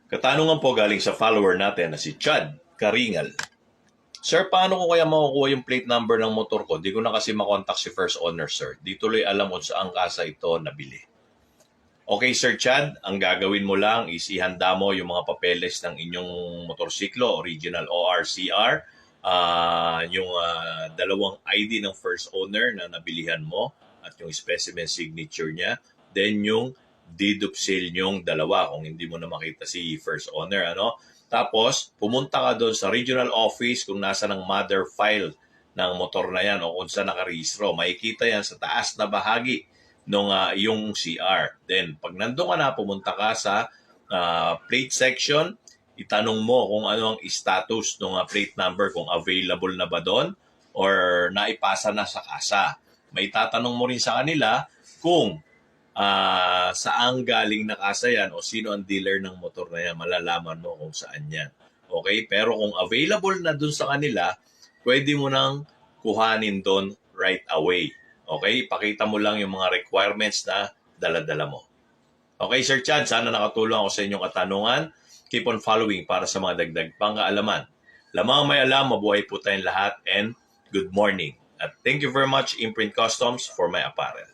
Katanungan po galing sa follower natin na si Chad Karingal. Sir, paano ko kaya makukuha yung plate number ng motor ko? Di ko na kasi makontak si first owner, sir. Di tuloy alam kung saan kasa ito nabili. Okay, Sir Chad, ang gagawin mo lang is ihanda mo yung mga papeles ng inyong motorsiklo, original ORCR, yung dalawang ID ng first owner na nabilihan mo at yung specimen signature niya, then yung deed of sale nyong dalawa kung hindi mo na makita si first owner. Tapos, pumunta ka doon sa regional office kung nasa ng mother file ng motor na yan o kung saan nakarehistro. Makikita yan sa taas na bahagi ng yung CR. Then, pag nandun ka na, pumunta ka sa plate section, itanong mo kung ano ang status ng plate number, kung available na ba doon or naipasa na sa kasa. May tatanong mo rin sa kanila kung saan galing na kasa yan o sino ang dealer ng motor na yan, malalaman mo kung saan yan. Okay? Pero kung available na dun sa kanila, pwede mo nang kuhanin doon right away. Okay? Pakita mo lang yung mga requirements na dala-dala mo. Okay, Sir Chad, sana nakatulong ako sa inyong katanungan. Keep on following para sa mga dagdag pang kaalaman. Lamang may alam, mabuhay po tayong lahat and good morning. At thank you very much, Imprint Customs, for my apparel.